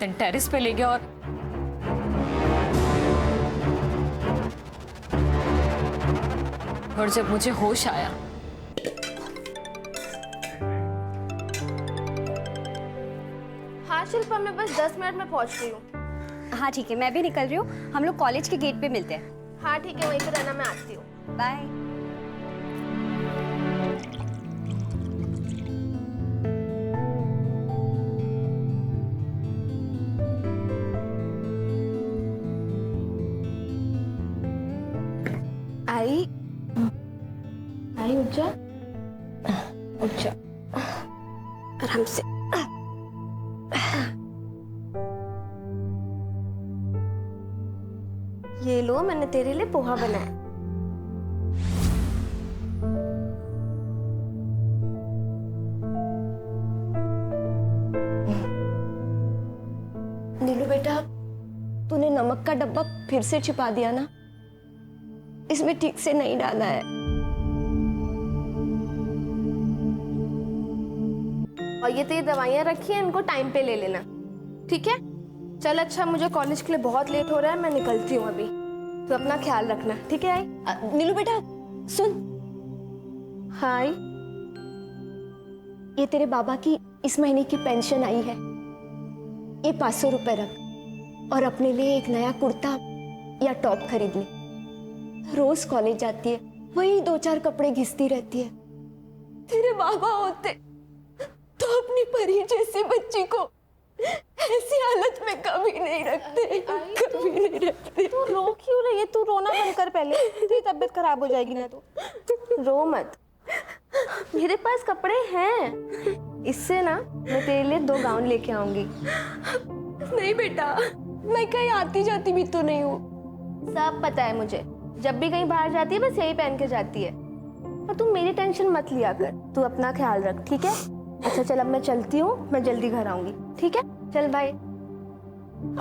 Then terrace पे ले गया और जब मुझे होश आया हाँ शिल्पा, मैं बस 10 मिनट में पहुंच रही हूँ। हाँ ठीक है, मैं भी निकल रही हूँ। हम लोग कॉलेज के गेट पे मिलते हैं। हाँ ठीक है, वहीं पे रहना, मैं आती हूँ। बाय। आई आई, उठ जा, उठ जा आराम से। ये लो, मैंने तेरे लिए पोहा बनाया। नीलू बेटा, तूने नमक का डब्बा फिर से छिपा दिया ना, इसमें ठीक से नहीं डाला है। और ये तेरी दवाइयाँ रखी हैं, इनको टाइम पे ले लेना, ठीक है? चल अच्छा, मुझे कॉलेज के लिए बहुत लेट हो रहा है, मैं निकलती हूँ अभी। तो अपना ख्याल रखना, ठीक है? आई नीलू बेटा सुन। हाय, ये तेरे बाबा की इस महीने की पेंशन आई है, ये 500 रुपए रख और अपने लिए एक नया कुर्ता या टॉप खरीद ले। रोज कॉलेज जाती है, वही 2-4 कपड़े घिसती रहती है। तेरे बाबा होते तो अपनी परी जैसी बच्ची को ऐसी हालत में कभी नहीं रखते, कभी नहीं रखते। तू रो क्यों रही है? तू रोना बंद कर पहले, तेरी तबीयत खराब हो जाएगी ना। तो रो मत, मेरे पास कपड़े हैं, इससे ना मैं तेरे लिए 2 गाउन लेके आऊंगी। नहीं बेटा, मैं कहीं आती जाती भी तो नहीं हूँ। सब पता है मुझे, जब भी कहीं बाहर जाती है बस यही पहन के जाती है। और तू मेरी टेंशन मत लिया कर, तू अपना ख्याल रख, ठीक है? अच्छा चल, अब मैं चलती हूँ, मैं जल्दी घर आऊंगी, ठीक है? चल बाय।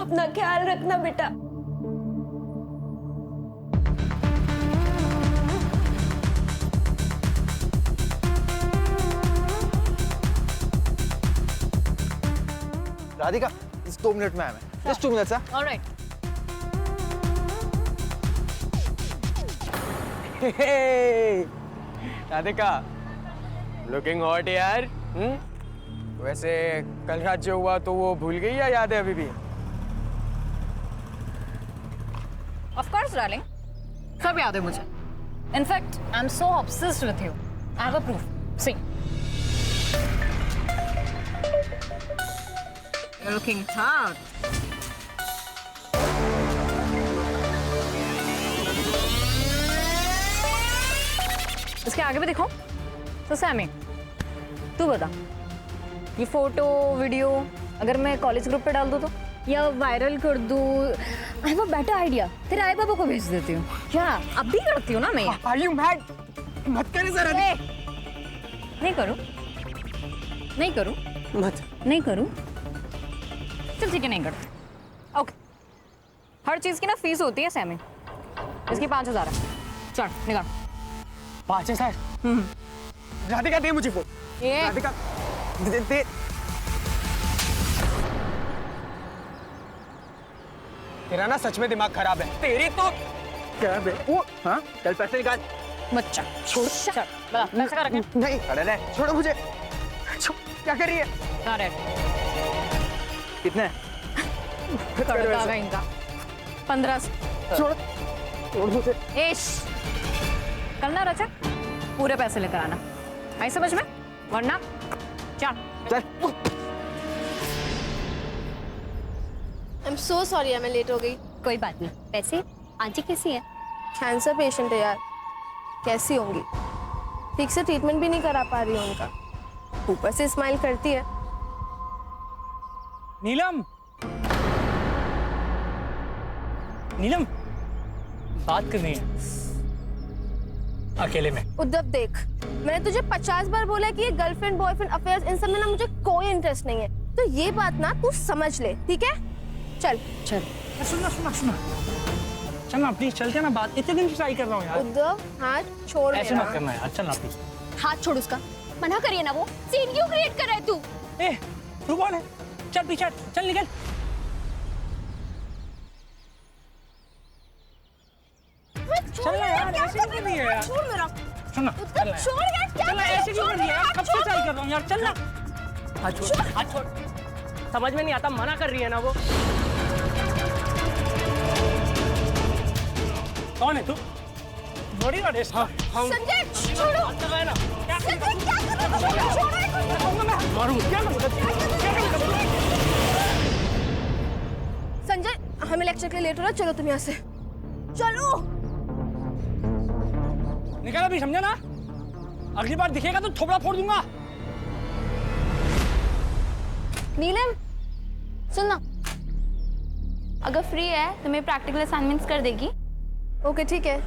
अपना ख्याल रखना बेटा। राधिका, इस 2 मिनट में आया मैं। Just 2 minutes. Alright. Radhika, looking hot यार। वैसे कल रात जो हुआ तो वो भूल गई या याद है अभी भी? ऑफ कोर्स डार्लिंग, सब याद है मुझे। In fact I am so obsessed with you. I have a proof. See, you looking hot. इसके आगे भी दिखो। तो सैमी, तू बता, ये फोटो वीडियो अगर मैं कॉलेज ग्रुप पे डाल दूँ तो, या वायरल कर दूँ? आई हैव अ बेटर आइडिया, तेरे आई बाबा को भेज देती हूँ। क्या अब भी करती हूँ ना मैं? Are you mad? मत करे सर। नहीं करूँ, नहीं करूँ, मत। नहीं करूँ। चल ठीक है, नहीं करती। ओके, हर चीज की ना फीस होती है सैमी। इसकी 5000 है। चल निकाल। 5000? राधिका दे मुझे फोन। ये राधिका दे। तेरा ना सच में दिमाग खराब है। तेरी तो क्या बे? वो हाँ, चल पैसे निकाल। मत चल, छोड़। चल बता, पैसे का रखें? नहीं, अरे नहीं, छोड़ो मुझे। क्या कर रही है? अरे कितने? कड़का का इनका 1500। छोड़, छोड़ मुझे। एश, कल ना रचक पूरे पैसे लेकर आना, आई समझ में? वरना चल चल। आई एम सो सॉरी, मैं लेट हो गई। कोई बात नहीं। वैसे आंटी कैसी है? कैंसर पेशेंट है यार, कैसी होंगी? ठीक से ट्रीटमेंट भी नहीं करा पा रही हूँ उनका, ऊपर से स्माइल करती है। नीलम, नीलम, बात करनी है अकेले में। उद्धव देख, मैंने तुझे 50 बार बोला कि ये गर्लफ्रेंड बॉयफ्रेंड अफेयर्स इन सब में ना मुझे कोई इंटरेस्ट नहीं है, तो ये बात ना तू समझ ले, ठीक है? चल चल। सुना सुना सुना, चल ना प्लीज, चलते ना। बात इतने दिन से ट्राई कर रहा हूँ यार। उद्धव हाथ छोड़ ऐसे मेरा। मत करना यार, चल ना प्लीज। हाथ छोड़ उसका, मना करिए ना। वो सीन क्यों क्रिएट कर रहा है तू? ए, रुको ना, चल पीछे, चल निकल। है यार? छोड़ मेरा। सुन ना, चल ना। छोड़ यार, क्या चल ना, कर रहे हो? ऐसे क्यों कर रही है यार? कब से ट्राई कर रहा हूँ यार, चल ना। हाथ छोड़, हाथ छोड़। समझ में नहीं आता, मना कर रही है ना वो। कौन है तू? बॉडी गार्ड है इसका? संजय छोड़ो। हाथ लगाया ना। क्या कर संजय क्या कर रहे हो? छोड़ो इसको। मारूंगा, क्या करूँगा? संजय हमें लेक्चर के लिए लेट हो रहा है, चलो तुम यहाँ से चलो। निकल अभी, समझा ना? अगली बार दिखेगा तो थोबड़ा फोड़ दूंगा। नीलम सुन ना, अगर फ्री है तो मेरे प्रैक्टिकल असाइनमेंट्स कर देगी? ओके ठीक है,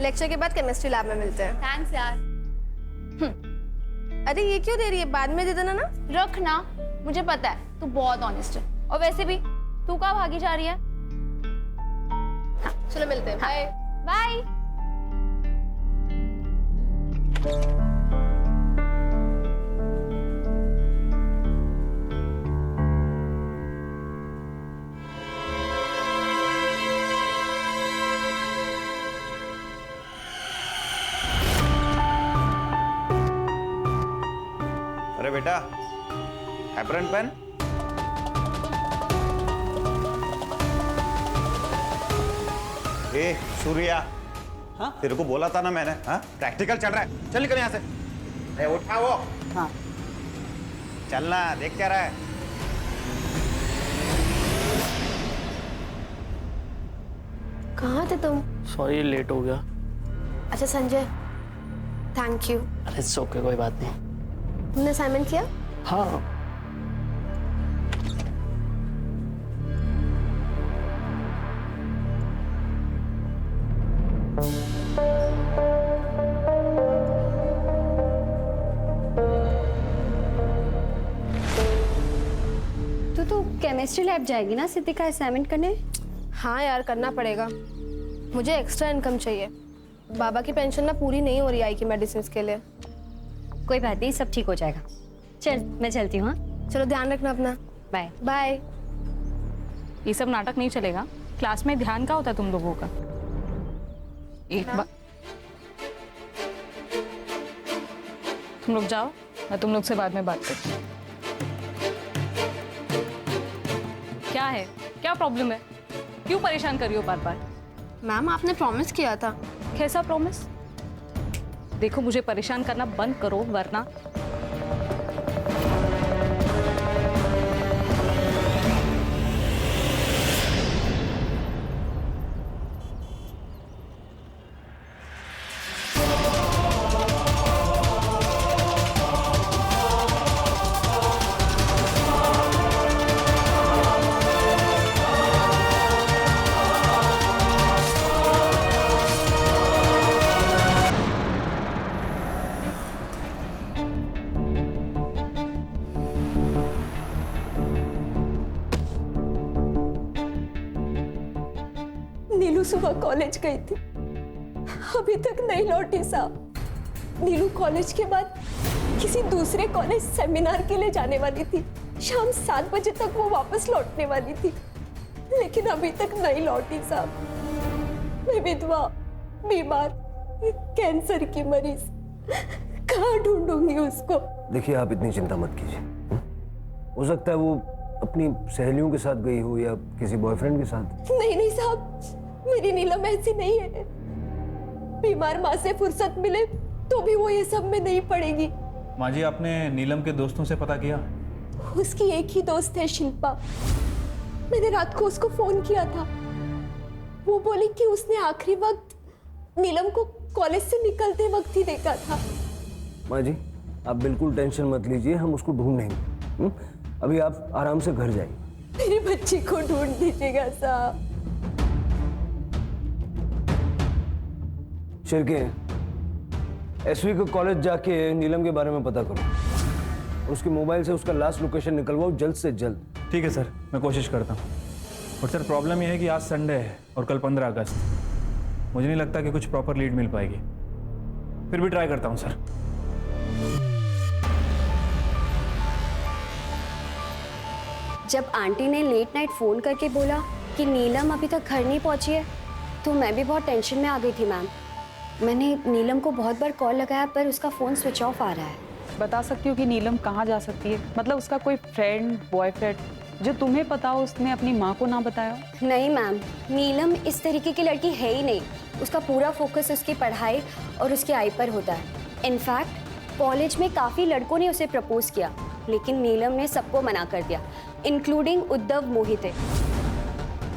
लेक्चर के बाद केमिस्ट्री लैब में मिलते हैं। थैंक्स यार। अरे ये क्यों दे रही है, बाद में दे देना ना। रख ना, मुझे पता है तू बहुत ऑनेस्ट है। और वैसे भी तू कहाँ भागी जा रही है? चलो मिलते हैं, बाय। बाय। अरे बेटा, एप्रन पेन। ए सूर्या, हाँ? तेरे को बोला था ना मैंने, हाँ? प्रैक्टिकल चल रहा है, चल निकल यहाँ से। ए, उठा वो। हाँ। चलना, देख क्या रहा है? कहाँ थे तुम? सॉरी लेट हो गया। अच्छा संजय, थैंक यू। अरे इट्स ओके, कोई बात नहीं। तुमने असाइनमेंट किया? हाँ। तो केमिस्ट्री लैब जाएगी ना सिद्धि का असाइनमेंट करने? हाँ यार करना पड़ेगा, मुझे एक्स्ट्रा इनकम चाहिए। बाबा की पेंशन ना पूरी नहीं हो रही आई की मेडिसिन के लिए। कोई बात नहीं, सब ठीक हो जाएगा। चल मैं चलती हूँ। हाँ चलो ध्यान रखना अपना। बाय। बाय। ये सब नाटक नहीं चलेगा। क्लास में ध्यान का होता है तुम लोगों का? एक बार तुम लोग जाओ, मैं तुम लोग से बाद में बात करती हूँ। क्या है, क्या प्रॉब्लम है? क्यों परेशान कर रही हो बार बार? मैम आपने प्रॉमिस किया था। कैसा प्रॉमिस? देखो मुझे परेशान करना बंद करो वरना। नीलू सुबह कॉलेज गई थी, अभी तक नहीं लौटी साहब। नीलू कॉलेज के बाद किसी दूसरे कॉलेज सेमिनार के लिए जाने वाली थी। शाम 7 बजे तक वो वापस लौटने वाली थी, लेकिन अभी तक नहीं लौटी साहब। मैं विधवा, बीमार, कैंसर की मरीज, कहाँ ढूंढूंगी उसको? देखिए आप इतनी चिंता मत कीजिए। हो सकता है वो अपनी सहेलियों के साथ गई हो या किसी बॉयफ्रेंड के साथ। नहीं नहीं साहब, मेरी नीलम ऐसी नहीं है। बीमार माँ से फुर्सत मिले तो भी वो ये सब में नहीं पड़ेगी। माँ जी, आपने नीलम के दोस्तों से पता किया? उसकी एक ही दोस्त है शिल्पा। मैंने रात को उसको फोन किया था, वो बोली कि उसने आखिरी वक्त नीलम को कॉलेज से निकलते वक्त ही देखा था। माँ जी आप बिल्कुल टेंशन मत लीजिए, हम उसको ढूंढेंगे। अभी आप आराम से घर जाइए। मेरी बच्ची को ढूंढ दीजिएगा साहब। शिरके, एसवी को कॉलेज जाके नीलम के बारे में पता करो, उसके मोबाइल से उसका लास्ट लोकेशन निकलवाओ जल्द से जल्द। ठीक है सर, मैं कोशिश करता हूँ। और सर प्रॉब्लम यह है कि आज संडे है और कल 15 अगस्त, मुझे नहीं लगता कि कुछ प्रॉपर लीड मिल पाएगी। फिर भी ट्राई करता हूँ सर। जब आंटी ने लेट नाइट फोन करके बोला कि नीलम अभी तक घर नहीं पहुंची है, तो मैं भी बहुत टेंशन में आ गई थी मैम। मैंने नीलम को बहुत बार कॉल लगाया पर उसका फ़ोन स्विच ऑफ आ रहा है। बता सकती हो कि नीलम कहाँ जा सकती है? मतलब उसका कोई फ्रेंड, बॉयफ्रेंड जो तुम्हें पता हो उसने अपनी माँ को ना बताया हो? नहीं मैम, नीलम इस तरीके की लड़की है ही नहीं। उसका पूरा फोकस उसकी पढ़ाई और उसके आई पर होता है। इनफैक्ट कॉलेज में काफ़ी लड़कों ने उसे प्रपोज किया, लेकिन नीलम ने सबको मना कर दिया, इंक्लूडिंग उद्धव मोहिते।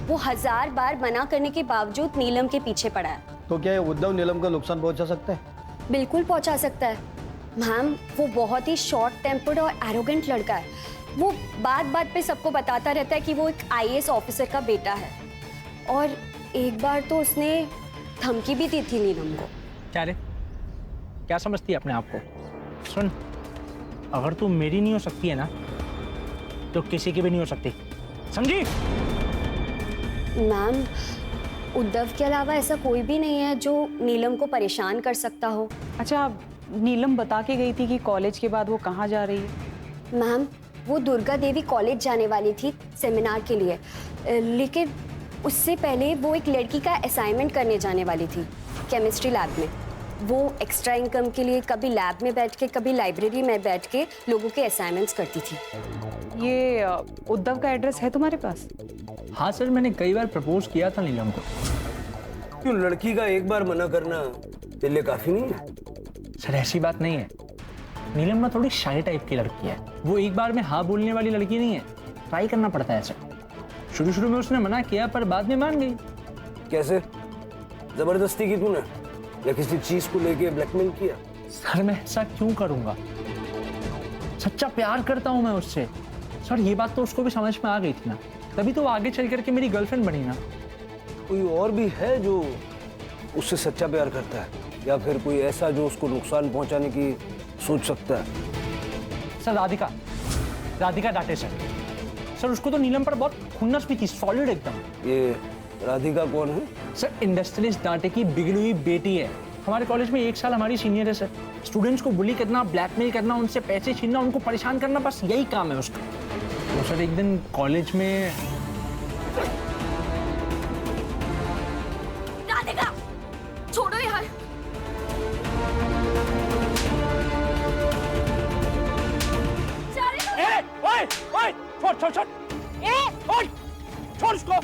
वो 1000 बार मना करने के बावजूद नीलम के पीछे पड़ा है। तो क्या ये उद्धव नीलम का नुकसान पहुंचा सकता है? बिल्कुल पहुंचा सकता है मैम। वो बहुत ही शॉर्ट टेम्पर्ड और एरोगेंट लड़का है। वो बात बात पे सबको बताता रहता है कि वो एक IAS ऑफिसर का बेटा है, और एक बार तो उसने धमकी भी दी थी नीलम को। क्या रे, क्या समझती है अपने आप को? सुन, अगर तू मेरी नहीं हो सकती है ना, तो किसी की भी नहीं हो सकती, समझी? मैम, उद्धव के अलावा ऐसा कोई भी नहीं है जो नीलम को परेशान कर सकता हो। अच्छा, नीलम बता के गई थी कि कॉलेज के बाद वो कहाँ जा रही है? मैम, वो दुर्गा देवी कॉलेज जाने वाली थी सेमिनार के लिए, लेकिन उससे पहले वो एक लड़की का असाइनमेंट करने जाने वाली थी केमिस्ट्री लैब में। वो एक्स्ट्रा इनकम के लिए कभी लैब में बैठ के कभी लाइब्रेरी में बैठ के लोगों के असाइनमेंट्स करती थी। ये उद्धव का एड्रेस है तुम्हारे पास? हाँ सर, मैंने कई बार प्रपोज किया था नीलम को। क्यों, लड़की का एक बार मना करना तेरे लिए काफी नहीं है? सर ऐसी बात नहीं है, नीलम ना थोड़ी शाय टाइप की लड़की है। वो एक बार में हाँ बोलने वाली लड़की नहीं है, ट्राई करना पड़ता है सर। शुरू शुरू में उसने मना किया पर बाद में मान गई। कैसे? जबरदस्ती की तूने या किसी चीज को लेके ब्लैकमेल किया? सर मैं ऐसा क्यों करूंगा, सच्चा प्यार करता हूं मैं उससे। सर ये बात तो उसको भी समझ में आ गई थी ना, तभी तो वो आगे चल करके मेरी गर्लफ्रेंड बनी ना। कोई और भी है जो उससे सच्चा प्यार करता है, या फिर कोई ऐसा जो उसको नुकसान पहुंचाने की सोच सकता है? सर राधिका डांटे सर उसको तो नीलम पर बहुत खुन्नस भी थी, सॉलिड एकदम। ये राधिका कौन है? सर इंडस्ट्रियलिस्ट डांटे की बिगड़ी हुई बेटी है। हमारे कॉलेज में 1 साल हमारी सीनियर है सर। स्टूडेंट्स को बुली करना, ब्लैकमेल करना, उनसे पैसे छीनना, उनको परेशान करना, बस यही काम है उसका। तो सर एक दिन कॉलेज में राधिका, छोड़ो यार। ओए, छोड़ छोड़ उसको।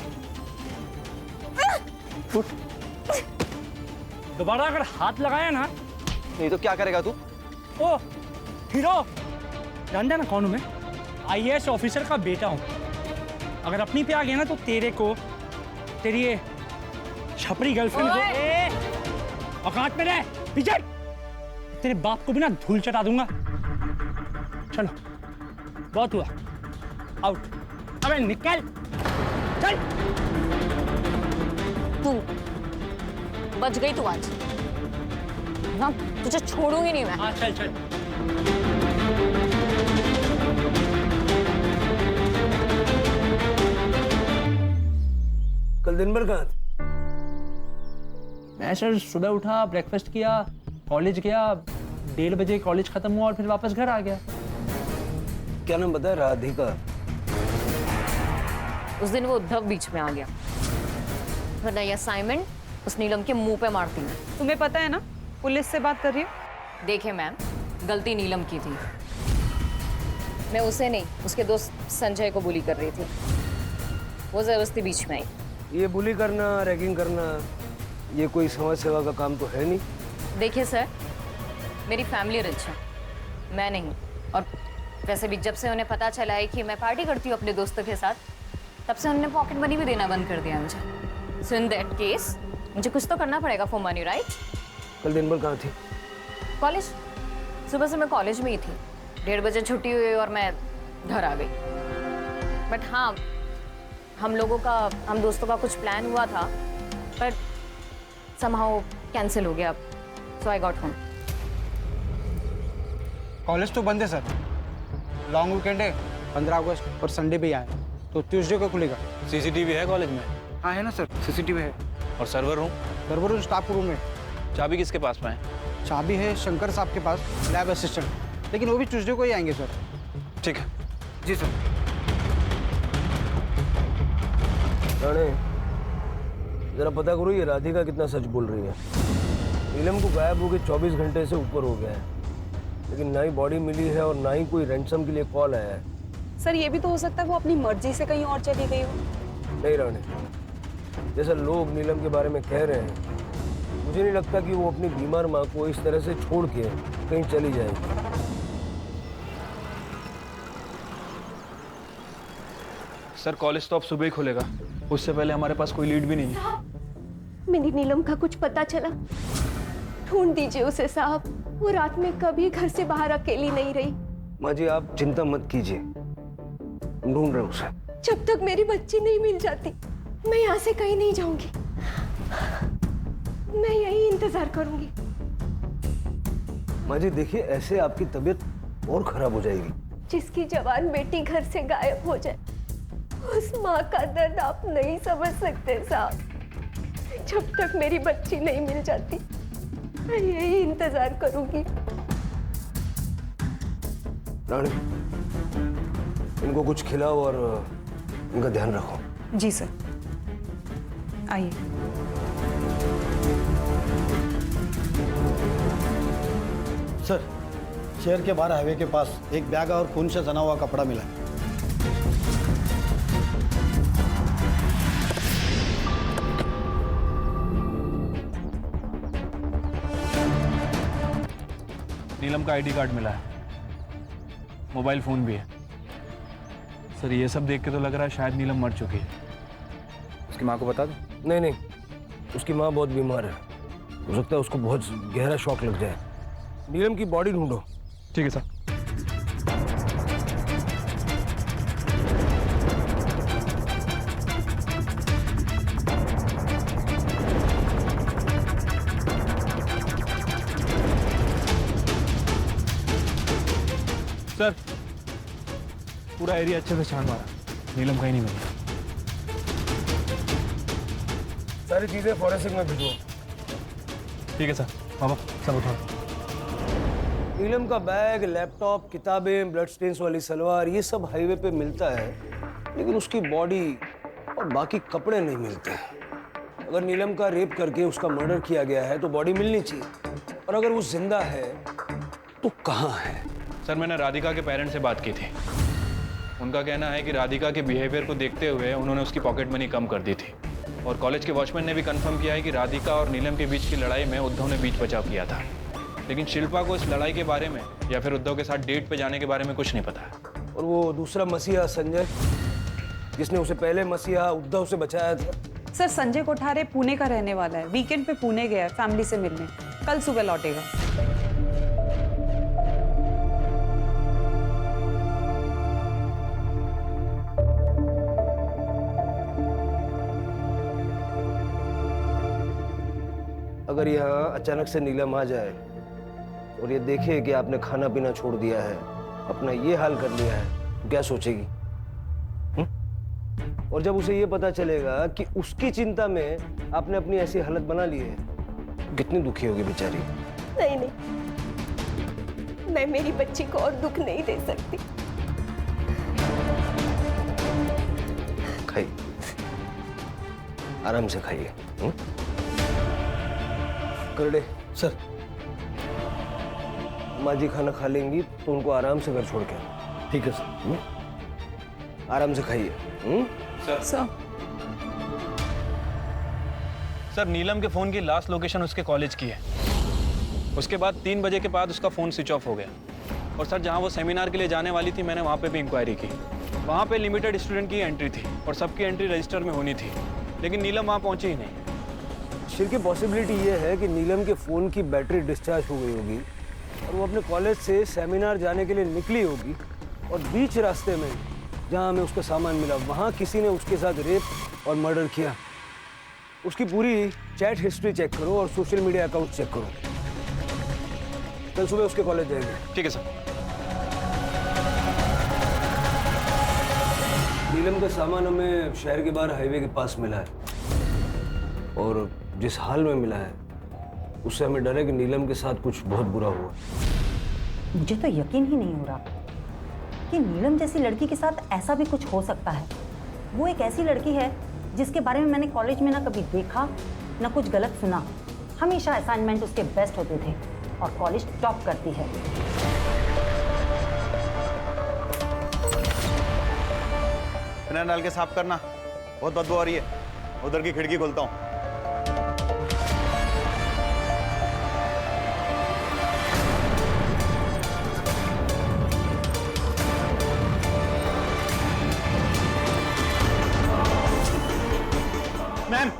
दोबारा अगर हाथ लगाया ना, नहीं तो क्या करेगा तू? ओ हीरो, जानता ना कौन हूं मैं? IAS ऑफिसर का बेटा हूं। अगर अपनी पे आ गया ना तो तेरे को, तेरी ये छपरी गर्लफ्रेंड को औकात में रह पीछे, तेरे बाप को भी ना धूल चटा दूंगा। चलो बहुत हुआ, आउट। अबे निकल, चल। तू बच गई तू आज ना, तुझे छोड़ूंगी नहीं मैं। हाँ चल। कल दिन भर कहाँ थे? मैं सर सुबह उठा, ब्रेकफास्ट किया, कॉलेज गया, 1:30 बजे कॉलेज खत्म हुआ और फिर वापस घर आ गया। क्या नाम बताया? राधिका। उस दिन वो उद्धव बीच में आ गया, वरना ये असाइनमेंट उस नीलम के मुंह पे मारती मैं। तुम्हें पता है ना पुलिस से बात कर रही हो? देखे मैम, गलती नीलम की थी। मैं उसे नहीं, उसके दोस्त संजय को बुली कर रही थी। वो जबरदस्ती बीच में आई। ये बुली करना, रैगिंग करना, ये कोई समाज सेवा का काम तो है नहीं। देखिए सर, मेरी फैमिली रिच है, मैं नहीं। और वैसे भी जब से उन्हें पता चला है कि मैं पार्टी करती हूँ अपने दोस्तों के साथ, तब से उन्होंने पॉकेट मनी भी देना बंद कर दिया मुझे। सो इन दैट केस मुझे कुछ तो करना पड़ेगा फॉर मनी, राइट? कल दिन भर कहाँ थी? कॉलेज। सुबह से मैं कॉलेज में ही थी। 1:30 बजे छुट्टी हुई और मैं घर आ गई। बट हाँ, हम दोस्तों का कुछ प्लान हुआ था, पर समहाउ कैंसिल हो गया। सो आई गॉट होम। कॉलेज तो बंद है सर, लॉन्ग वीकेंड है, 15 अगस्त और संडे भी आए, तो ट्यूसडे को खुलेगा। CCTV है कॉलेज में? हाँ है ना सर, CCTV है। और सर्वर रूम स्टाफ रूम में। चाबी किसके पास में है? चाबी है शंकर साहब के पास, लैब असिस्टेंट, लेकिन वो भी ट्यूसडे को ही आएंगे सर। ठीक है। जी सर। राणे, जरा पता करो ये राधिका कितना सच बोल रही है। नीलम को गायब हो गए 24 घंटे से ऊपर हो गया है, लेकिन ना ही बॉडी मिली है और ना ही कोई रैंसम के लिए कॉल आया है। सर ये भी तो हो सकता है वो अपनी मर्जी से कहीं और चली गई हो। नहीं रानी, जैसा लोग नीलम के बारे में कह रहे हैं, मुझे नहीं लगता कि वो अपनी बीमार माँ को इस तरह से छोड़ के कहीं चली जाएगी। सर कॉलेज तो अब सुबह ही खुलेगा, उससे पहले हमारे पास कोई लीड भी नहीं है। मेरी नीलम का कुछ पता चला? ढूंढ दीजिए उसे साहब, वो रात में कभी घर से बाहर अकेली नहीं रही। माँ जी आप चिंता मत कीजिए, ढूंढ रहे उसे। जब तक मेरी बच्ची नहीं मिल जाती मैं यहाँ से कहीं नहीं जाऊंगी, मैं यही इंतजार करूंगी। माँ जी देखिए, ऐसे आपकी तबीयत और खराब हो जाएगी। जिसकी जवान बेटी घर से गायब हो जाए, उस माँ का दर्द आप नहीं समझ सकते साहब। जब तक मेरी बच्ची नहीं मिल जाती मैं यही इंतजार करूंगी। रानी, इनको कुछ खिलाओ और इनका ध्यान रखो। जी सर, आइए। सर, शहर के बाहर हाईवे के पास एक बैग और खून से सना हुआ कपड़ा मिला है। नीलम का आईडी कार्ड मिला है, मोबाइल फोन भी है। सर ये सब देख के तो लग रहा है शायद नीलम मर चुकी है। उसकी माँ को बता दो? नहीं नहीं, उसकी माँ बहुत बीमार है, हो सकता है उसको बहुत गहरा शॉक लग जाए। नीलम की बॉडी ढूंढो। ठीक है सर। सर पूरा एरिया अच्छे से छान मारा, नीलम कहीं नहीं मिली। सारी चीजें फॉरेंसिक में भिजो। ठीक है सर। बाबा सब उठाओ। नीलम का बैग, लैपटॉप, किताबें, ब्लड स्टेन्स वाली सलवार, ये सब हाईवे पे मिलता है, लेकिन उसकी बॉडी और बाकी कपड़े नहीं मिलते। अगर नीलम का रेप करके उसका मर्डर किया गया है तो बॉडी मिलनी चाहिए, और अगर वो जिंदा है तो कहाँ है? सर मैंने राधिका के पेरेंट्स से बात की थी। उनका कहना है कि राधिका के बिहेवियर को देखते हुए उन्होंने उसकी पॉकेट मनी कम कर दी थी, और कॉलेज के वॉचमैन ने भी कंफर्म किया है कि राधिका और नीलम के बीच की लड़ाई में उद्धव ने बीच बचाव किया था। लेकिन शिल्पा को इस लड़ाई के बारे में या फिर उद्धव के साथ डेट पे जाने के बारे में कुछ नहीं पता। और वो दूसरा मसीहा संजय, जिसने उसे पहले मसीहा उद्धव से बचाया था? सर संजय कोठारे पुणे का रहने वाला है, वीकेंड पे पुणे गया है फैमिली से मिलने, कल सुबह लौटेगा। अगर यहाँ अचानक से नीलम आ जाए और ये देखे कि आपने खाना पीना छोड़ दिया है, अपना ये हाल कर लिया है, तो क्या सोचेगी? और जब उसे ये पता चलेगा कि उसकी चिंता में आपने अपनी ऐसी हालत बना ली है, तो कितनी दुखी होगी बेचारी। नहीं नहीं, मैं मेरी बच्ची को और दुख नहीं दे सकती। खाइए, आराम से खाइए। करडे सर, माँ जी खाना खा लेंगी तो उनको आराम से घर छोड़ के। ठीक है सर। आराम से खाइए। सर नीलम के फोन की लास्ट लोकेशन उसके कॉलेज की है। उसके बाद 3 बजे के बाद उसका फोन स्विच ऑफ हो गया। और सर जहां वो सेमिनार के लिए जाने वाली थी, मैंने वहां पे भी इंक्वायरी की। वहां पे लिमिटेड स्टूडेंट की एंट्री थी और सबकी एंट्री रजिस्टर में होनी थी, लेकिन नीलम वहां पहुंची ही नहीं। शिर की पॉसिबिलिटी ये है कि नीलम के फ़ोन की बैटरी डिस्चार्ज हो गई होगी और वो अपने कॉलेज से सेमिनार जाने के लिए निकली होगी, और बीच रास्ते में जहाँ हमें उसका सामान मिला वहाँ किसी ने उसके साथ रेप और मर्डर किया। उसकी पूरी चैट हिस्ट्री चेक करो और सोशल मीडिया अकाउंट चेक करो। कल सुबह उसके कॉलेज जाएंगे। ठीक है सर। नीलम का सामान हमें शहर के बाहर हाईवे के पास मिला है, और जिस हाल में मिला है उससे हमें डर है कि नीलम के साथ कुछ बहुत बुरा हुआ। मुझे तो यकीन ही नहीं हो रहा कि नीलम जैसी लड़की के साथ ऐसा भी कुछ हो सकता है। वो एक ऐसी लड़की है जिसके बारे में मैंने कॉलेज में ना कभी देखा ना कुछ गलत सुना। हमेशा असाइनमेंट उसके बेस्ट होते थे और कॉलेज टॉप करती है। फिनाइल डाल के साफ करना, बहुत बदबू आ रही है। उधर की खिड़की खोलता हूँ। मैम,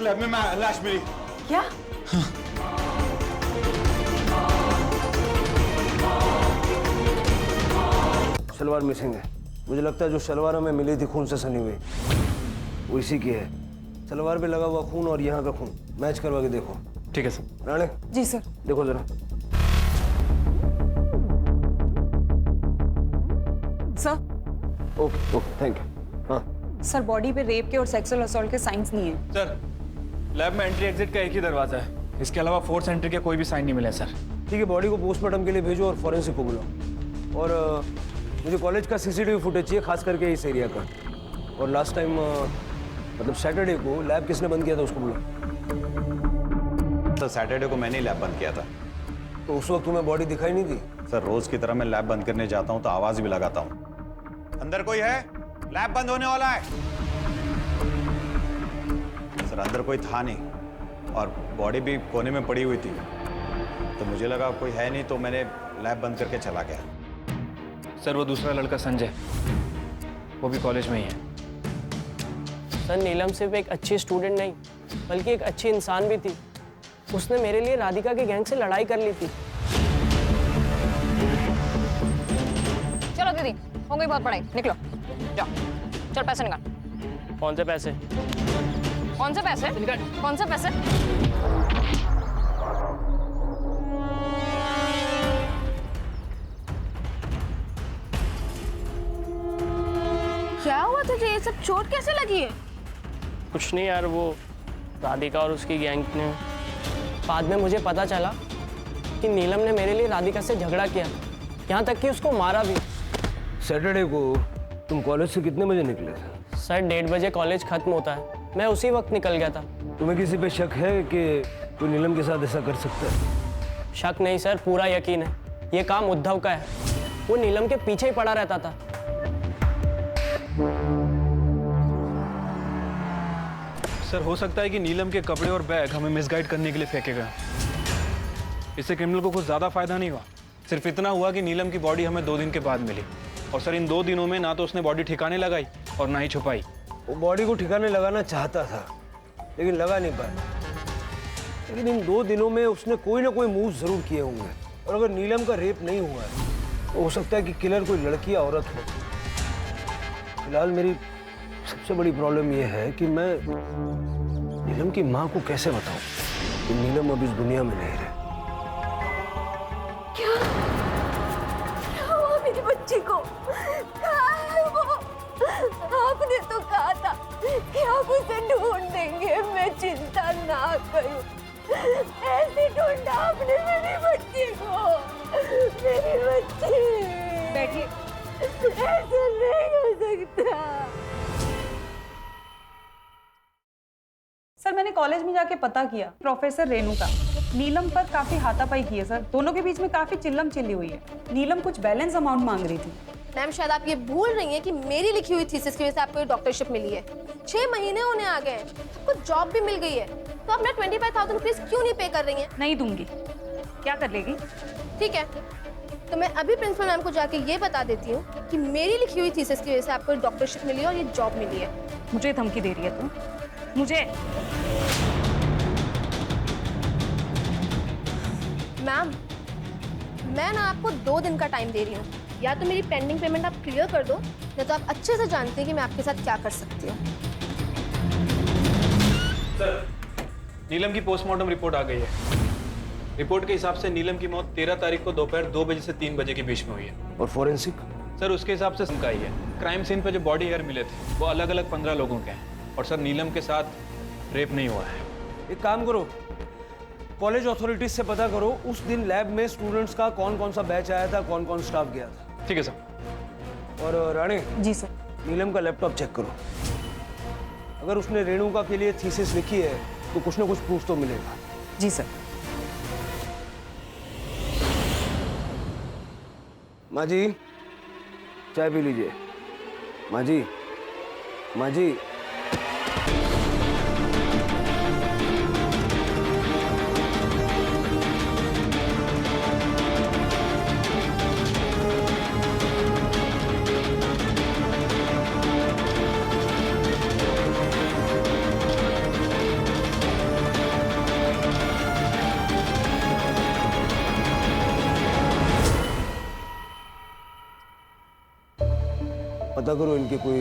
लैब में लाश मिली। क्या? सलवार मिसिंग है। मुझे लगता है जो सलवार हमें मिली थी खून से सनी हुई, वो इसी की है। सलवार पे लगा हुआ खून और यहाँ का खून मैच करवा के देखो। ठीक है सर। राणे। जी सर। देखो जरा। Sir. Okay okay, thank you. हाँ सर, बॉडी पे रेप के और सेक्सुअल असॉल्ट के साइंस नहीं है। सर, लैब में एंट्री एग्जिट का एक ही दरवाजा है, इसके अलावा फोर्स एंट्री के कोई भी साइन नहीं मिले सर। ठीक है, बॉडी को पोस्टमार्टम के लिए भेजो और फॉरेंसिक को बुलाओ। और मुझे कॉलेज का सीसीटीवी फुटेज चाहिए, खास करके इस एरिया का। और लास्ट टाइम मतलब सैटरडे को लैब किसने बंद किया था उसको बुलाओ। तो सैटरडे को मैंने ही लैब बंद किया था। तो उस वक्त तुम्हें बॉडी दिखाई नहीं दी? सर, रोज की तरह मैं लैब बंद करने जाता हूँ तो आवाज भी लगाता हूँ, अंदर कोई है, लैब बंद होने वाला है। सर, अंदर कोई था नहीं और बॉडी भी कोने में पड़ी हुई थी, तो मुझे लगा कोई है नहीं, तो मैंने लैब बंद करके चला गया। सर, वो दूसरा लड़का संजय, वो भी कॉलेज में ही है। सर, नीलम सिर्फ एक अच्छी स्टूडेंट नहीं बल्कि एक अच्छी इंसान भी थी। उसने मेरे लिए राधिका के गैंग से लड़ाई कर ली थी। चलो दीदी, हो गई बहुत पढ़ाई, निकलो जाओ। चल पैसे निकाल। कौन से पैसे? कौन से पैसे? कौन से पैसे? क्या हुआ तुझे? ये सब चोट कैसे लगी है? कुछ नहीं यार, वो राधिका और उसकी गैंग ने। बाद में मुझे पता चला कि नीलम ने मेरे लिए राधिका से झगड़ा किया, यहाँ तक कि उसको मारा भी। सैटरडे को तुम कॉलेज से कितने बजे निकले थे? सर, 1:30 बजे कॉलेज खत्म होता है, मैं उसी वक्त निकल गया था। तुम्हें किसी पे शक है कि कोई नीलम के साथ ऐसा कर सकता है? शक नहीं सर, पूरा यकीन है। ये काम उद्धव का है, वो नीलम के पीछे ही पड़ा रहता था। सर, हो सकता है कि नीलम के कपड़े और बैग हमें मिसगाइड करने के लिए फेंके गए। इससे क्रिमिनल को कुछ ज़्यादा फायदा नहीं हुआ, सिर्फ इतना हुआ कि नीलम की बॉडी हमें 2 दिन के बाद मिली। और सर, इन 2 दिनों में ना तो उसने बॉडी ठिकाने लगाई और ना ही छुपाई। वो बॉडी को ठिकाने लगाना चाहता था लेकिन लगा नहीं पाया। लेकिन इन 2 दिनों में उसने कोई ना कोई मूव जरूर किए होंगे। और अगर नीलम का रेप नहीं हुआ है तो हो सकता है कि किलर कोई लड़की या औरत हो। फिलहाल मेरी सबसे बड़ी प्रॉब्लम यह है कि मैं नीलम की माँ को कैसे बताऊं कि नीलम अब इस दुनिया में नहीं रहे। क्या हुआ मेरी बच्ची को? कहाँ है वो? आपने तो कहा था कि आप उसे ढूंढ देंगे, मैं चिंता ना करूं। ऐसे ढूंढा आपने मेरी बच्ची को। मेरी बच्ची, बैठिए। ऐसा नहीं हो सकता। सर, मैंने कॉलेज में जाके पता किया, प्रोफेसर रेणुका नीलम पर काफी हाथापाई की है सर। दोनों के बीच में काफी चिल्लम चिल्ली हुई है। नीलम कुछ बैलेंस अमाउंट मांग रही थी। मैम, शायद आप ये भूल रही हैं कि मेरी लिखी हुई थीसिस की वजह से आपको ये डॉक्टरशिप मिली है। 6 महीने होने आ गए हैं, आपको जॉब भी मिल गई है, तो आप ना 25,000 रुपीज क्यों नहीं पे कर रही हैं? नहीं दूंगी। क्या कर लेगी? ठीक है, तो मैं अभी प्रिंसिपल मैम को जाके ये बता देती हूँ कि मेरी लिखी हुई थीसिस की वजह से आपको डॉक्टरशिप मिली है और ये जॉब मिली है। मुझे धमकी दे रही है तू? मुझे? मैम, मैं ना आपको 2 दिन का टाइम दे रही हूँ, या तो मेरी पेंडिंग पेमेंट आप क्लियर कर दो, या तो आप अच्छे से जानते हैं कि मैं आपके साथ क्या कर सकती हूँ। सर, नीलम की पोस्टमार्टम रिपोर्ट आ गई है। रिपोर्ट के हिसाब से नीलम की मौत 13 तारीख को दोपहर 2 बजे से 3 बजे के बीच में हुई है। और फॉरेंसिक? सर, उसके हिसाब से समझाई है। क्राइम सीन पे जो बॉडी हेयर मिले थे वो अलग अलग 15 लोगों के हैं। और सर, नीलम के साथ रेप नहीं हुआ है। एक काम करो, कॉलेज अथॉरिटीज से पता करो उस दिन लैब में स्टूडेंट्स का कौन कौन सा बैच आया था, कौन कौन स्टाफ गया था। ठीक है सर। और राणे। जी सर। नीलम का लैपटॉप चेक करो। अगर उसने रेणुका के लिए थीसिस लिखी है तो कुछ ना कुछ प्रूफ तो मिलेगा। जी सर। माँ जी, चाय पी लीजिए। माँ जी, माँ जी। पता करो इनके कोई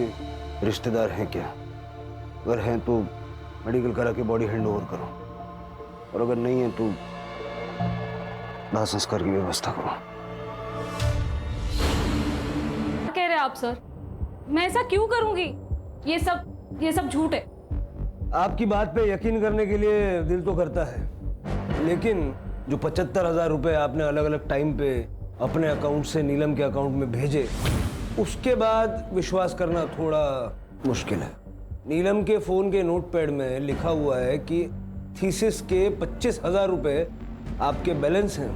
रिश्तेदार हैं क्या। अगर हैं तो मेडिकल करा के बॉडी हैंड ओवर करो, और अगर नहीं है तो दाह संस्कार की व्यवस्था करो। क्या कह रहे हैं आप सर? मैं ऐसा क्यों करूंगी? ये सब झूठ है। आपकी बात पे यकीन करने के लिए दिल तो करता है, लेकिन जो 75,000 रुपए आपने अलग अलग टाइम पे अपने अकाउंट से नीलम के अकाउंट में भेजे, उसके बाद विश्वास करना थोड़ा मुश्किल है। नीलम के फोन के नोटपैड में लिखा हुआ है कि थीसिस के 25,000 रुपए आपके बैलेंस हैं,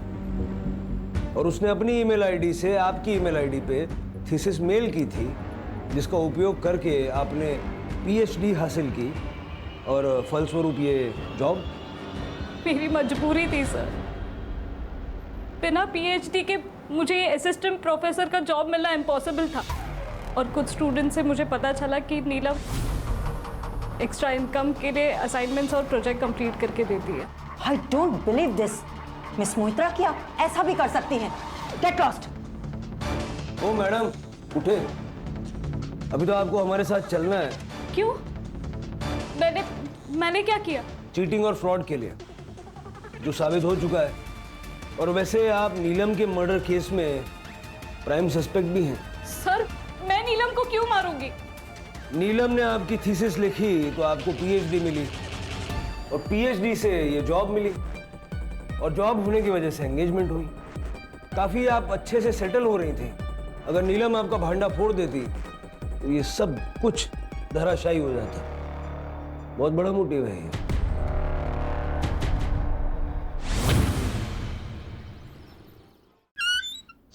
और उसने अपनी ईमेल आईडी से आपकी ईमेल आईडी पे थीसिस मेल की थी, जिसका उपयोग करके आपने पीएचडी हासिल की, और फलस्वरूप ये जॉब। मेरी मजबूरी थी सर। बिना पीएचडी के मुझे ये असिस्टेंट प्रोफेसर का जॉब मिलना इम्पॉसिबल था, और कुछ स्टूडेंट से मुझे पता चला कि नीलम एक्स्ट्रा इनकम के लिए असाइनमेंट्स और प्रोजेक्ट कंप्लीट करके देती है। I don't believe this. Miss Moitra, क्या आप ऐसा भी कर सकती हैं? Get lost. ओ मैडम, उठे। अभी तो आपको हमारे साथ चलना है। क्यों? मैंने क्या किया? चीटिंग और फ्रॉड के लिए, जो साबित हो चुका है। और वैसे आप नीलम के मर्डर केस में प्राइम सस्पेक्ट भी हैं। सर, मैं नीलम को क्यों मारूंगी? नीलम ने आपकी थीसिस लिखी तो आपको पीएचडी मिली, और पीएचडी से ये जॉब मिली, और जॉब होने की वजह से एंगेजमेंट हुई। काफी आप अच्छे से सेटल हो रही थी। अगर नीलम आपका भांडा फोड़ देती तो ये सब कुछ धराशायी हो जाता। बहुत बड़ा मोटिव है ये।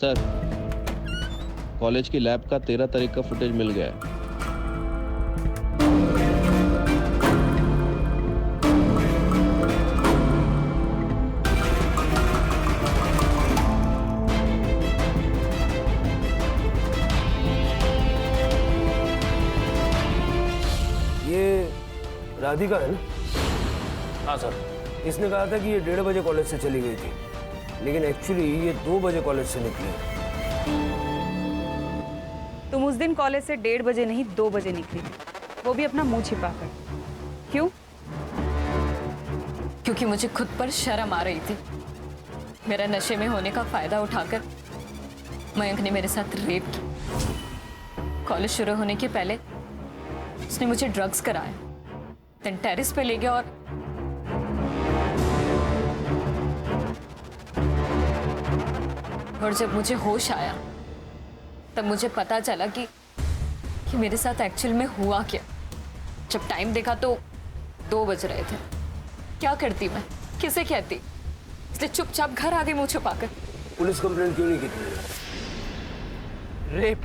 सर, कॉलेज की लैब का 13 तारीख का फुटेज मिल गया है। ये राधिका है ना? हाँ सर। इसने कहा था कि ये 1:30 बजे कॉलेज से चली गई थी, लेकिन एक्चुअली ये 2 बजे कॉलेज से निकली। तुम उस दिन कॉलेज से 1:30 बजे नहीं 2 बजे निकली, वो भी अपना मुंह छिपाकर। क्यों? क्योंकि मुझे खुद पर शर्म आ रही थी। मेरा नशे में होने का फायदा उठाकर मयंक ने मेरे साथ रेप की। कॉलेज शुरू होने के पहले उसने मुझे ड्रग्स कराया, देन टेरेस पे ले गया, और जब मुझे होश आया तब मुझे पता चला कि मेरे साथ एक्चुअल में हुआ क्या। जब टाइम देखा तो 2 बज रहे थे। क्या करती मैं, किसे कहती? इसलिए चुपचाप घर आ गई मुंह छुपाकर। पुलिस कंप्लेंट क्यों नहीं की थी? Rape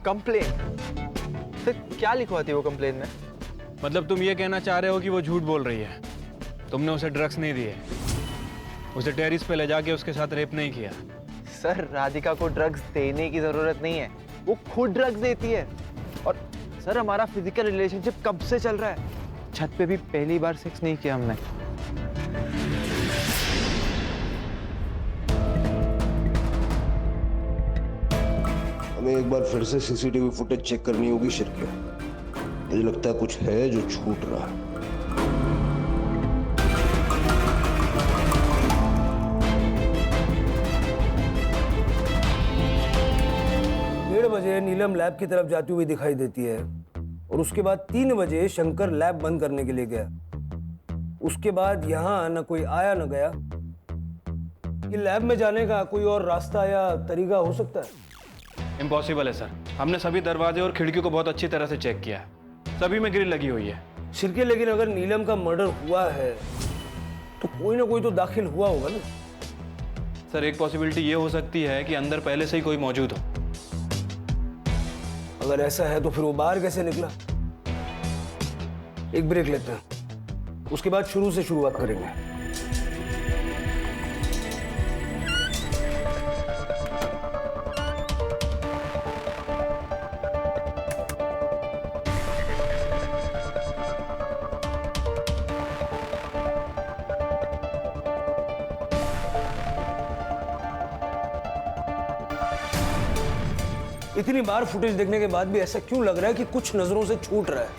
complain? तो क्या लिखवाती है वो कंप्लेन में? मतलब तुम ये कहना चाह रहे हो कि वो झूठ बोल रही है? तुमने उसे ड्रग्स नहीं दिए, उसे टेरिस पे ले जाके उसके साथ रेप नहीं किया? सर, राधिका को ड्रग्स देने की जरूरत नहीं है, वो खुद ड्रग्स देती है। और सर, हमारा फिजिकल रिलेशनशिप कब से चल रहा है? छत पे भी पहली बार सेक्स नहीं किया हमने। हमें एक बार फिर से सीसीटीवी फुटेज चेक करनी होगी शिरकिया। मुझे लगता है कुछ है जो छूट रहा है। 1:30 बजे नीलम लैब की तरफ जाती हुई दिखाई देती है, और उसके बाद 3 बजे शंकर लैब बंद करने के लिए गया। उसके बाद यहाँ न कोई आया न गया। ये लैब में जाने का कोई और रास्ता या तरीका हो सकता है? इम्पॉसिबल है सर। हमने सभी दरवाजे और खिड़कियों को बहुत अच्छी तरह से चेक किया है, सभी में ग्रिल लगी हुई है। शिरके, लेकिन अगर नीलम का मर्डर हुआ है तो कोई ना कोई तो दाखिल हुआ होगा ना। सर एक पॉसिबिलिटी ये हो सकती है कि अंदर पहले से ही कोई मौजूद हो। अगर ऐसा है तो फिर वो बाहर कैसे निकला? एक ब्रेक लेते हैं, उसके बाद शुरू से शुरुआत करेंगे। इतनी बार फुटेज देखने के बाद भी ऐसा क्यों लग रहा है कि कुछ नजरों से छूट रहा है?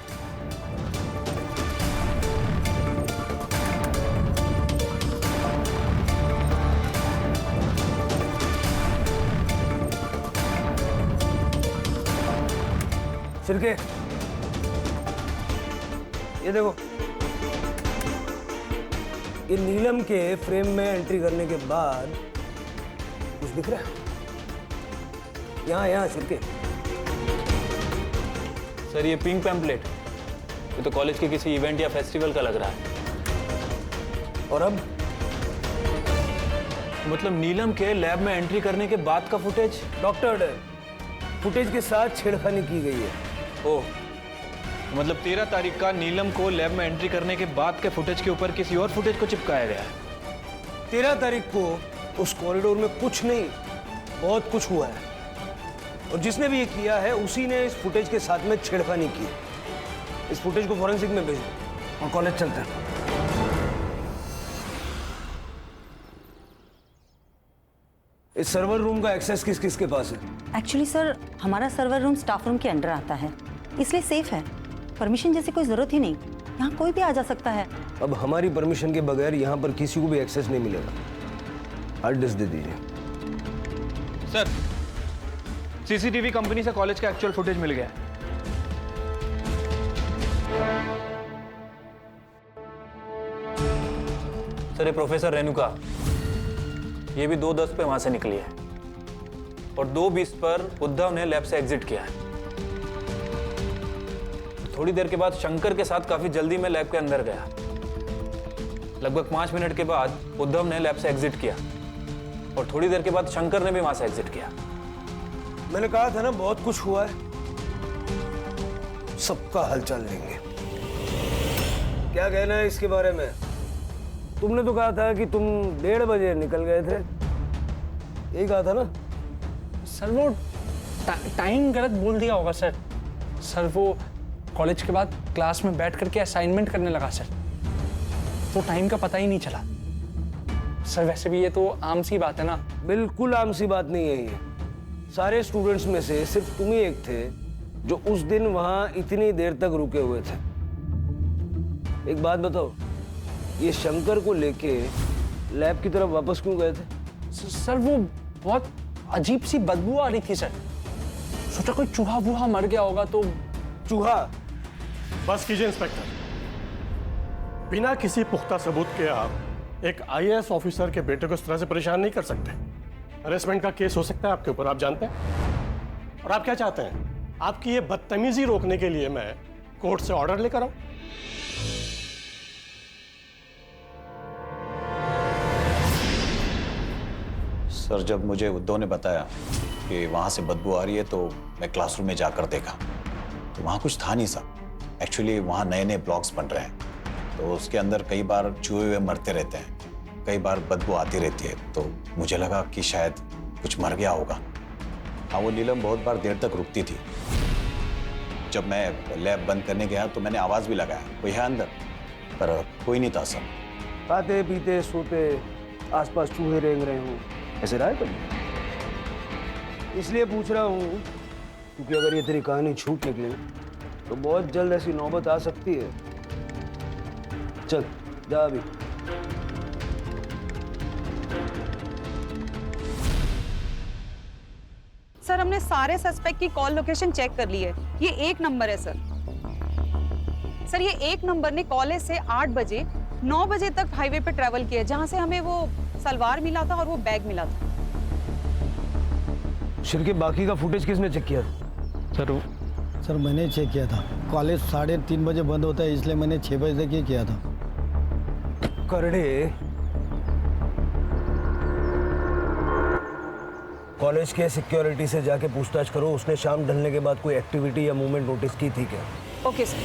शिरके, ये देखो, ये नीलम के फ्रेम में एंट्री करने के बाद कुछ दिख रहा है? यहाँ शिरके। सर ये पिंक पैम्पलेट, ये तो कॉलेज के किसी इवेंट या फेस्टिवल का लग रहा है। और अब मतलब नीलम के लैब में एंट्री करने के बाद का फुटेज डॉक्टर फुटेज के साथ छेड़खानी की गई है। ओह, मतलब 13 तारीख का नीलम को लैब में एंट्री करने के बाद के फुटेज के ऊपर किसी और फुटेज को चिपकाया गया है। 13 तारीख को उस कॉरिडोर में कुछ नहीं, बहुत कुछ हुआ है, और जिसने भी ये किया है उसी ने इस फुटेज के साथ में छेड़खानी की। इस फुटेज को फॉरेंसिक में भेज दो और कॉलेज चलते हैं। इस सर्वर रूम का एक्सेस किस किस के पास है? एक्चुअली सर, हमारा सर्वर रूम स्टाफ रूम के अंडर आता है, इसलिए सेफ है। परमिशन जैसी कोई जरूरत ही नहीं, यहाँ कोई भी आ जा सकता है। अब हमारी परमिशन के बगैर यहाँ पर किसी को भी एक्सेस नहीं मिलेगा। हार्ड डिस्क दे दीजिए। सर सीसीटीवी कंपनी से कॉलेज का एक्चुअल फुटेज मिल गया है। सर ये प्रोफेसर रेणुका, ये भी 2:10 पे वहां से निकली है और 2:20 पर उद्धव ने लैब से एग्जिट किया है। थोड़ी देर के बाद शंकर के साथ काफी जल्दी में लैब के अंदर गया। लगभग 5 मिनट के बाद उद्धव ने लैब से एग्जिट किया और थोड़ी देर के बाद शंकर ने भी वहां से एग्जिट किया। मैंने कहा था ना, बहुत कुछ हुआ है, सबका हालचाल लेंगे। क्या कहना है इसके बारे में? तुमने तो कहा था कि तुम 1:30 बजे निकल गए थे, यही कहा था ना? सर वो टाइम गलत बोल दिया होगा सर। सर वो कॉलेज के बाद क्लास में बैठ करके असाइनमेंट करने लगा सर, तो टाइम का पता ही नहीं चला। सर वैसे भी ये तो आम सी बात है ना। बिल्कुल आम सी बात नहीं है ये। सारे स्टूडेंट्स में से सिर्फ तुम ही एक थे जो उस दिन वहां इतनी देर तक रुके हुए थे। एक बात बताओ, ये शंकर को लेके लैब की तरफ वापस क्यों गए थे? सर वो बहुत अजीब सी बदबू आ रही थी सर, सोचा कोई चूहा वूहा मर गया होगा तो। चूहा? बस कीजिए इंस्पेक्टर, बिना किसी पुख्ता सबूत के आप एक IAS ऑफिसर के बेटे को इस तरह से परेशान नहीं कर सकते। हरेसमेंट का केस हो सकता है आपके ऊपर, आप जानते हैं। और आप क्या चाहते हैं? आपकी ये बदतमीजी रोकने के लिए मैं कोर्ट से ऑर्डर लेकर आऊं? सर जब मुझे उद्धव ने बताया कि वहाँ से बदबू आ रही है तो मैं क्लासरूम में जाकर देखा तो वहाँ कुछ था नहीं सर। एक्चुअली वहाँ नए नए ब्लॉक्स बन रहे हैं तो उसके अंदर कई बार चूहे हुए मरते रहते हैं, कई बार बदबू आती रहती है, तो मुझे लगा कि शायद कुछ मर गया होगा। हाँ वो नीलम बहुत बार देर तक रुकती थी। जब मैं लैब बंद करने गया तो मैंने आवाज़ भी लगाया कोई है अंदर, पर कोई नहीं था सर। खाते पीते सोते आसपास चूहे रेंग रहे हों, ऐसे रहा है कभी? इसलिए पूछ रहा हूँ क्योंकि अगर ये तेरी कहानी झूठ निकली तो बहुत जल्द ऐसी नौबत आ सकती है। चल जा अभी। सर हमने सारे सस्पेक्ट की कॉल लोकेशन चेक कर ली है। ये 1 नंबर है सर। सर ये 1 नंबर ने कॉलेज से 8 बजे 9 बजे तक हाईवे पे ट्रैवल किया, जहां से हमें वो सलवार मिला था और वो बैग मिला था। शिरके बाकी का फुटेज किसने चेक किया? सर मैंने चेक किया था, कॉलेज 3:30 बजे बंद होता है, इसलिए मैंने 6 बजे तक ही किया था। करड़े, कॉलेज के सिक्योरिटी से जाके पूछताछ करो, उसने शाम ढलने के बाद कोई एक्टिविटी या मूवमेंट नोटिस की थी क्या? Okay sir.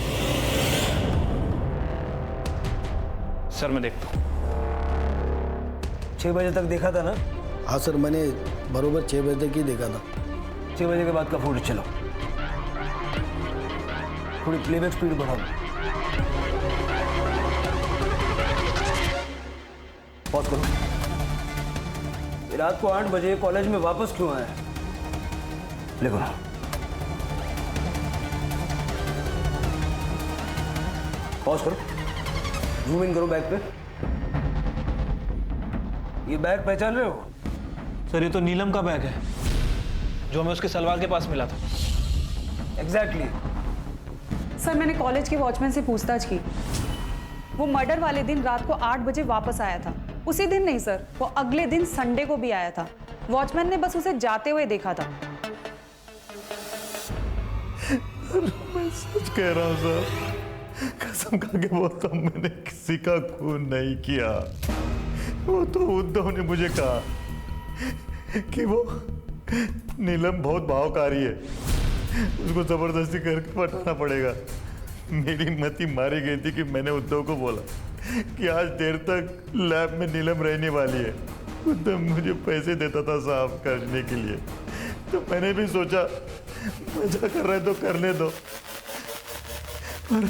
सर मैं देखता हूँ। 6 बजे तक देखा था ना? हाँ सर, मैंने बरोबर 6 बजे तक ही देखा था। 6 बजे के बाद का फुटेज चलो, थोड़ी प्लेबैक स्पीड बढ़ाओ। पॉज करो। ये रात को 8 बजे कॉलेज में वापस क्यों आया? लिखो। पॉज करो, जूम इन करो बैग पे। ये बैग पहचान रहे हो? सर ये तो नीलम का बैग है, जो हमें उसके सलवार के पास मिला था। एग्जैक्टली। सर मैंने कॉलेज के वॉचमैन से पूछताछ की, वो मर्डर वाले दिन रात को 8 बजे वापस आया था। उसी दिन नहीं सर, वो अगले दिन संडे को भी आया था। वॉचमैन ने बस उसे जाते हुए देखा था। मैं सच कह रहा हूँ सर, कसम खा के बोलता हूँ, मैंने किसी का खून नहीं किया। वो तो उद्धव ने मुझे कहा कि वो नीलम बहुत भावकारी है, उसको जबरदस्ती करके पटाना पड़ेगा। मेरी मति मारी गई थी कि मैंने उद्धव को बोला कि आज देर तक लैब में नीलम रहने वाली है। उद्धव मुझे पैसे देता था साफ करने के लिए, तो मैंने भी सोचा मजा कर रहे तो करने दो। पर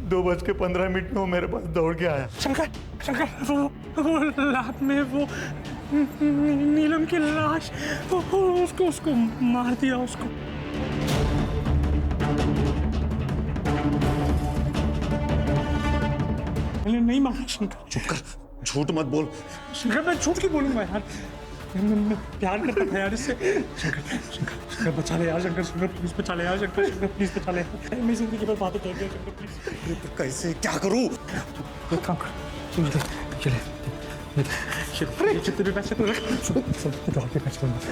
2:15 में वो मेरे पास दौड़ के आया। शंकर, वो लैब में वो नीलम की लाश, उसको मार दिया उसको। मैंने नहीं मारा शंकर। चुप कर, झूठ मत बोल। शंकर मैं झूठ क्यों बोलूंगा यार, मैं प्यार करता था यार इससे। शंकर बचा ले यार, शंकर प्लीज बचा ले यार, शंकर प्लीज बचा ले यार, मेरी जिंदगी पर बातें कह गया शंकर प्लीज। तो कैसे क्या करूं? एक काम कर, चले जितने भी पैसे तो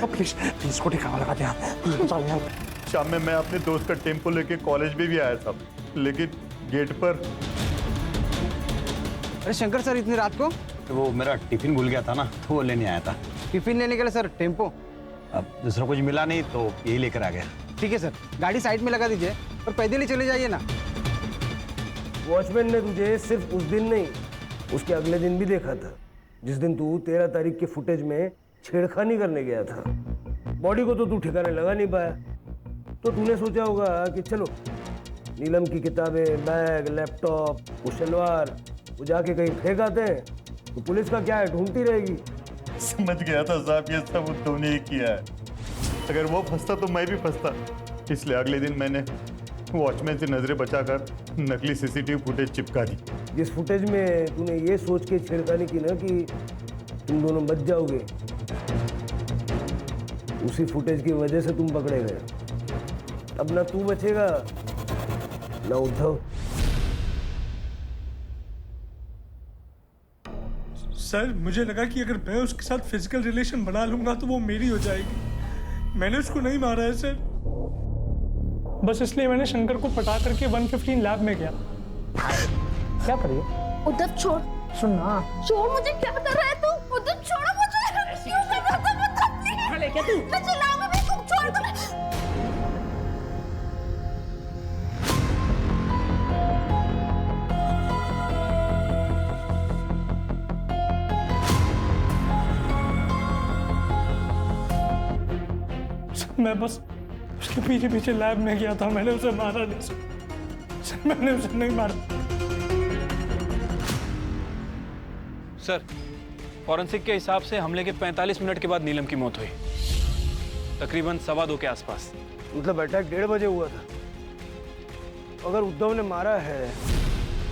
प्लीज को ठिकाना लगा दे यार, बचा ले यार। शाम में मैं अपने दोस्त का टेम्पो लेके कॉलेज में भी आया था, लेकिन गेट पर। अरे शंकर सर, इतनी रात को? तो वो मेरा टिफिन भूल गया था ना, तो वो लेने आया था। टिफिन लेने के लिए सर टेम्पो? अब दूसरा कुछ मिला नहीं तो यही लेकर आ गया। ठीक है सर, गाड़ी साइड में लगा दीजिए और पैदल ही चले जाइए ना। वॉचमैन ने तुझे सिर्फ उस दिन नहीं, उसके अगले दिन भी देखा था, जिस दिन तू 13 तारीख के फुटेज में छेड़खानी करने गया था। बॉडी को तो तू ठिकाने लगा नहीं पाया, तो तूने सोचा होगा कि चलो नीलम की किताबें, बैग, लैपटॉप, वो शलवार वो जाके कहीं फेंक आते हैं, तो पुलिस का क्या है, ढूंढती रहेगी। समझ गया था साहब, ये सब उद्धव ने ही किया है। अगर वो फंसता तो मैं भी फंसता, इसलिए अगले दिन मैंने वॉचमैन से नजरें बचाकर नकली सीसीटीवी फुटेज चिपका दी। जिस फुटेज में तूने ये सोच के छेड़खानी की ना कि तुम दोनों बच जाओगे, उसी फुटेज की वजह से तुम पकड़े गए। अब ना तू बचेगा ना उद्धव। सर मुझे लगा कि अगर मैं उसके साथ फिजिकल रिलेशन बना लूंगा तो वो मेरी हो जाएगी। मैंने उसको नहीं मारा है सर, बस इसलिए मैंने शंकर को पटा करके 115 लैब में गया। क्या करिए? उद्धव छोड़। सुनना, छोड़ मुझे, क्या कर रहा है तू? उद्धव छोड़ो मुझे। क्यों कर रहा था उद्धव? प्लीज क्या तू? मैं चिल्लाऊंगा भी, तुम छोड़ दो। मैं बस उसके पीछे पीछे लैब में गया था, मैंने उसे मारा नहीं सर, मैंने उसे नहीं मारा। सर फॉरेंसिक के हिसाब से हमले के 45 मिनट के बाद नीलम की मौत हुई, तकरीबन 2:15 के आसपास। मतलब अटैक 1:30 बजे हुआ था। अगर उद्धव ने मारा है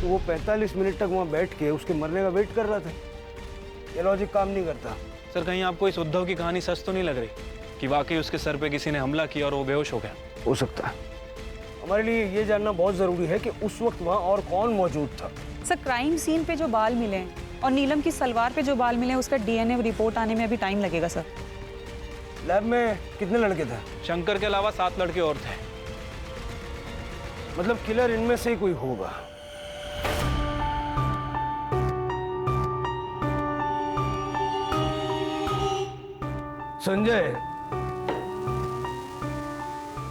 तो वो 45 मिनट तक वहाँ बैठ के उसके मरने का वेट कर रहा था। ये लॉजिक काम नहीं करता। सर कहीं आपको इस उद्धव की कहानी सच तो नहीं लग रही कि वाकई उसके सर पे किसी ने हमला किया और वो बेहोश हो गया? हो सकता है। हमारे लिए ये जानना बहुत जरूरी है कि उस वक्त वहाँ और कौन मौजूद था। सर क्राइम सीन पे जो बाल मिले हैं और नीलम की सलवार पे जो बाल मिले हैं, उसका डीएनए रिपोर्ट आने में अभी टाइम लगेगा सर। लैब में कितने लड़के थे? शंकर के अलावा 7 लड़के और थे। मतलब किलर इनमें से ही कोई होगा। संजय,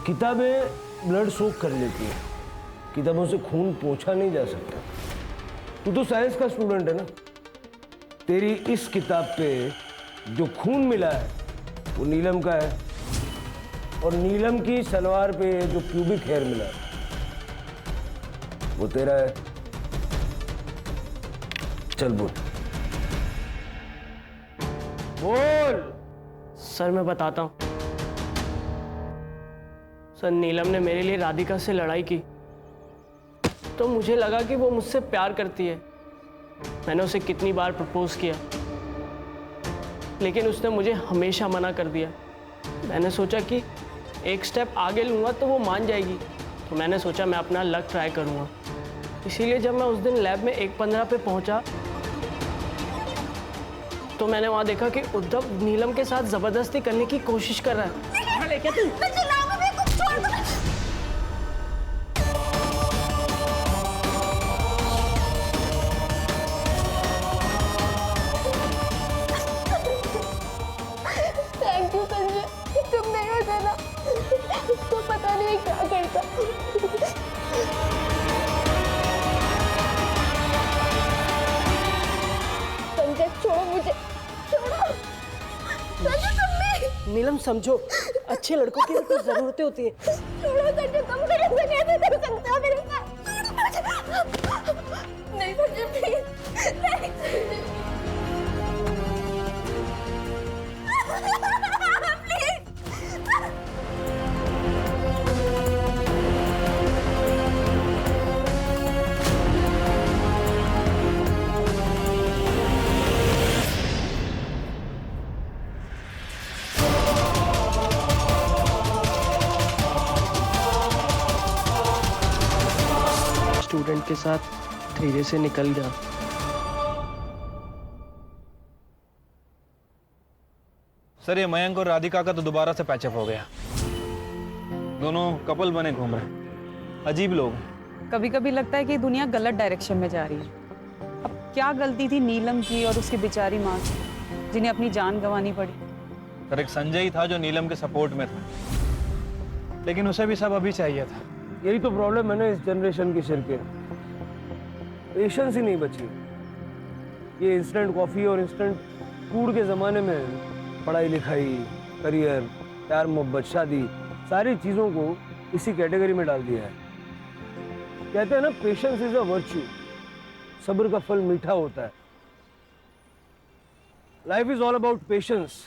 किताबें ब्लड सोक कर लेती है, किताबों से खून पोंछा नहीं जा सकता। तू तो साइंस का स्टूडेंट है ना, तेरी इस किताब पे जो खून मिला है वो नीलम का है, और नीलम की सलवार पे जो क्यूबिक हेयर मिला है वो तेरा है। चल बोल बोल। सर मैं बताता हूँ। सर नीलम ने मेरे लिए राधिका से लड़ाई की तो मुझे लगा कि वो मुझसे प्यार करती है। मैंने उसे कितनी बार प्रपोज किया लेकिन उसने मुझे हमेशा मना कर दिया। मैंने सोचा कि एक स्टेप आगे लूँगा तो वो मान जाएगी, तो मैंने सोचा मैं अपना लक ट्राई करूँगा। इसीलिए जब मैं उस दिन लैब में 1:15 पे पहुँचा तो मैंने वहाँ देखा कि उद्धव नीलम के साथ जबरदस्ती करने की कोशिश कर रहा है। लेके तू थैंक यू संजय, तुम नहीं होते ना तो पता नहीं क्या करता। संजय छोड़ो मुझे, छोड़ो। संजय तुम भी। नीलम समझो, अच्छे लड़कों की भी कुछ जरूरतें होती है। छोड़ो संजय, तुम मेरे से कैसे कर सकते हो मेरे साथ? नहीं संजय प्लीज, नहीं। स्टूडेंट के साथ धीरे से निकल गया। सर ये मयंक और राधिका का तो दोबारा से पैचअप हो गया। दोनों कपल बने घूम रहे। अजीब लोग। कभी कभी लगता है कि दुनिया गलत डायरेक्शन में जा रही है। अब क्या गलती थी नीलम की और उसकी बेचारी माँ की, जिन्हें अपनी जान गंवानी पड़ी। सर एक संजय ही था जो नीलम के सपोर्ट में था, लेकिन उसे भी सब अभी चाहिए था। यही तो प्रॉब्लम है ना इस जनरेशन की शिर के, पेशेंस ही नहीं बची। ये इंस्टेंट कॉफी और इंस्टेंट फूड के ज़माने में पढ़ाई लिखाई, करियर, प्यार मोहब्बत, शादी, सारी चीज़ों को इसी कैटेगरी में डाल दिया है। कहते हैं ना, पेशेंस इज अ वर्च्यू, सब्र का फल मीठा होता है। Life is all about patience.